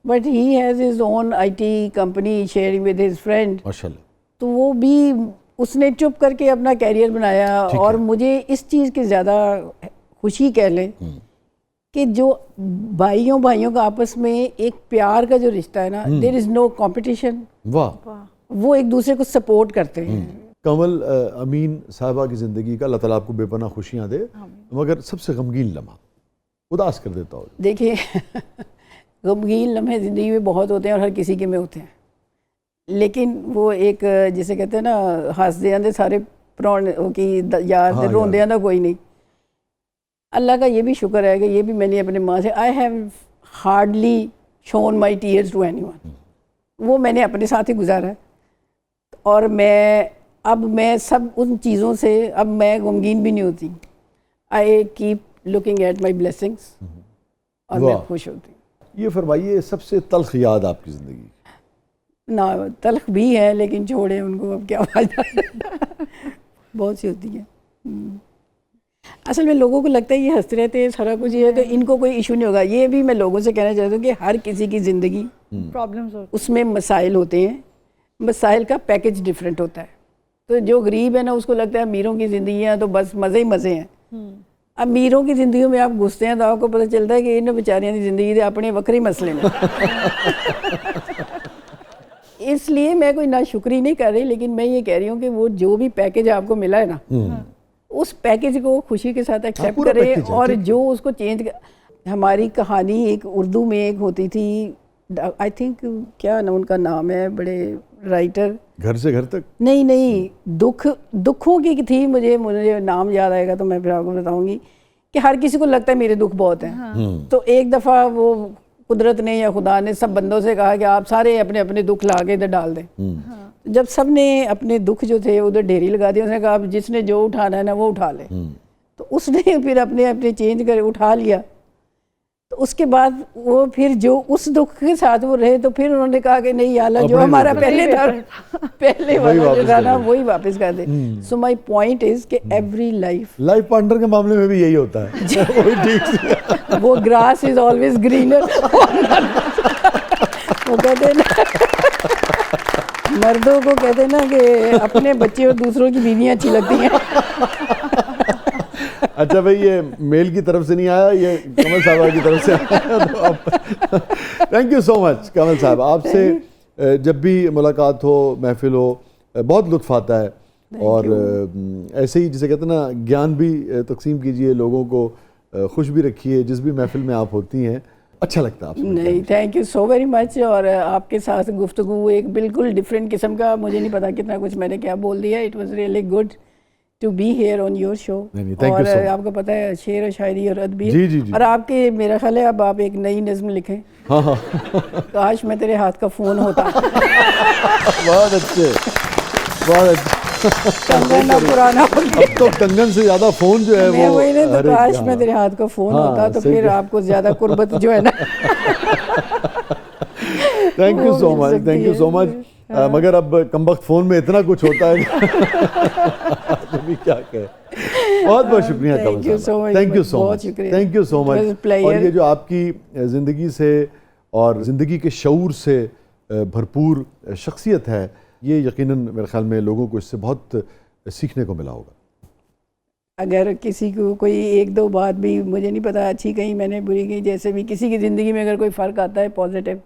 but he has his own IT company sharing with his friend, माशाल्लाह। तो वो भी उसने चुप करके अपना कैरियर बनाया। और मुझे इस चीज़ की ज़्यादा खुशी कह लें कि जो भाइयों का आपस में एक प्यार का जो रिश्ता है ना, देयर इज़ नो कंपटीशन, वाह। वो एक दूसरे को सपोर्ट करते हैं। कमल अमीन साहिबा की ज़िंदगी का अल्लाह ताला आपको बेपनाह खुशियाँ दे, मगर सबसे गमगीन लम्हा, उदास कर देता हो। देखिए गमगीन लम्हे ज़िंदगी में बहुत होते हैं और हर किसी के में होते हैं, लेकिन वो एक जिसे कहते हैं ना, हंसदे आंदे सारे पुराने की यार हाँ, रोंदे आंदा कोई नहीं। अल्लाह का ये भी शुक्र है कि ये भी मैंने अपने माँ से, I have hardly shown my tears to anyone, वो मैंने अपने साथ ही गुजारा है। और मैं सब उन चीज़ों से अब मैं गमगीन भी नहीं होती। I keep looking at my blessings और मैं खुश होती। ये फरमाइए, सबसे तल्ख याद आपकी ज़िंदगी? ना तल्ख भी है, लेकिन छोड़े उनको, अब क्या बहुत सी होती है। असल में लोगों को लगता है ये हंसते रहते हैं, सारा कुछ ये है तो इनको कोई इशू नहीं होगा। ये भी मैं लोगों से कहना चाहती हूँ कि हर किसी की ज़िंदगी प्रॉब्लम्स होती उसमें मसाइल होते हैं, मसाइल का पैकेज डिफरेंट होता है। तो जो गरीब है ना, उसको लगता है अमीरों की ज़िंदगियाँ तो बस मज़े ही मज़े हैं। अमीरों की ज़िंदगी में आप घुसते हैं तो आपको पता चलता है कि इन बेचारियों की ज़िंदगी के अपने वक्री मसले में। इसलिए मैं कोई नाशुक्री नहीं कर रही, लेकिन मैं ये कह रही हूँ कि वो जो भी पैकेज आपको मिला है ना, उस पैकेज को खुशी के साथ एक्सेप्ट पूरा करें। पैकेज है, और ठीक। जो उसको चेंज हमारी कहानी एक उर्दू में एक होती थी, आई थिंक क्या ना उनका नाम है, बड़े राइटर, घर से घर तक? नहीं दुखों की थी, मुझे नाम याद आएगा तो मैं फिर आपको बताऊंगी कि हर किसी को लगता है मेरे दुख बहुत हैं। तो एक दफ़ा वो कुदरत ने या खुदा ने सब बंदों से कहा कि आप सारे अपने अपने दुख ला के इधर डाल दें। जब सब ने अपने दुख जो थे उधर ढेरी लगा दिया, उसने कहा अब जिसने जो उठाना है ना वो उठा ले। तो उसने फिर अपने अपने चेंज कर उठा लिया। तो उसके बाद वो फिर जो उस दुख के साथ वो रहे, तो फिर उन्होंने कहा कि नहीं अल्लाह जो अपने हमारा दुख पहले था, पहले वाला जो था ना वही वापस कर दे। सो माई पॉइंट इज कि एवरी लाइफ पार्टनर के मामले में भी यही होता है। वही ठीक से। वो ग्रास इज ऑलवेज ग्रीनर। वो कहते हैं ना, मर्दों को कहते हैं ना कि अपने बच्चे और दूसरों की बीवियां अच्छी लगती हैं। अच्छा भाई, ये मेल की तरफ से नहीं आया, ये कमल साहबा की तरफ से आया। थैंक यू सो मच कमल साहब। आपसे जब भी मुलाकात हो, महफिल हो, बहुत लुत्फ आता है। और ऐसे ही जिसे कहते हैं ना, ज्ञान भी तकसीम कीजिए, लोगों को खुश भी रखिए। जिस भी महफिल में आप होती हैं अच्छा लगता है आपसे। नहीं, thank you so very much. और आपके साथ गुफ्तगू एक बिल्कुल डिफरेंट किस्म का, मुझे नहीं पता कितना कुछ मैंने क्या बोल दिया। It was really good to be here on your show. और आपको पता है शेर और शायरी और अदबी, जी। और आपके मेरा ख्याल है अब आप एक नई नज़्म लिखें। हाँ। काश मैं तेरे हाथ का फ़ोन होता। बहुत अच्छे, बहुत अच्छे। कंगन ना पुराना हो गया। अब तो कंगन से ज्यादा फोन जो है मैं वो, वही नहीं, तो अरे काश क्या मैं तेरे हाथ का फ़ोन हाँ, होता तो सही फिर है। आपको ज़्यादा कुर्बत जो है ना। थैंक यू वो सो मिल मच, सकती थैंक यू है। So much. मगर अब कमबख्त फोन में इतना कुछ होता है अभी क्या कहे। बहुत बहुत शुक्रिया Thank you so much, thank you so बहुत मच, शुक्रिया। Thank you so It was a much. pleasure। और ये जो आपकी ज़िंदगी से और ज़िंदगी के शऊर से भरपूर शख्सियत है, ये यकीनन मेरे ख्याल में लोगों को इससे बहुत सीखने को मिला होगा। अगर किसी को कोई एक दो बात भी, मुझे नहीं पता अच्छी कहीं मैंने बुरी कहीं, जैसे भी किसी की ज़िंदगी में अगर कोई फ़र्क आता है पॉजिटिव,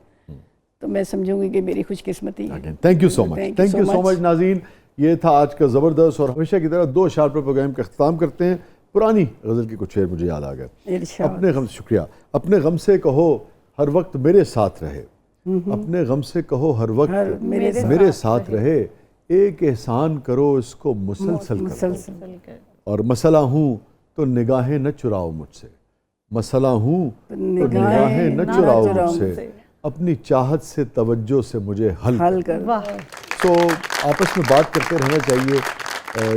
तो मैं समझूंगी कि मेरी खुशकिस्मती है। Thank you so much, thank you so much. नाज़रीन, ये था आज का ज़बरदस्त, और हमेशा की तरह 2 अशार पर प्रोग्राम का अख्ताम करते हैं। पुरानी गज़ल के कुछ शेर मुझे याद आ गए। अपने गम, शुक्रिया। अपने गम से कहो हर वक्त मेरे साथ रहे, अपने गम से कहो हर वक्त मेरे साथ रहे, एक एहसान करो इसको मुसलसल करो, और मसला हूँ तो निगाहें न चुराओ मुझसे, मसला हूँ तो निगाहें न चुराओ मुझसे, अपनी चाहत से तवज्जो से मुझे हल कर। तो आपस में बात करते रहना चाहिए।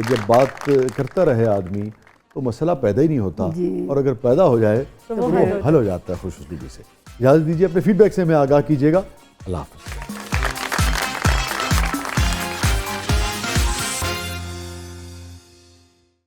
जब बात करता रहे आदमी तो मसला पैदा ही नहीं होता, जी। और अगर पैदा हो जाए तो वो हल हो जाता है खुशनसीबी से। इजाज़त दीजिए, अपने फीडबैक से हमें आगाह कीजिएगा। अल्लाह हाफ़िज़।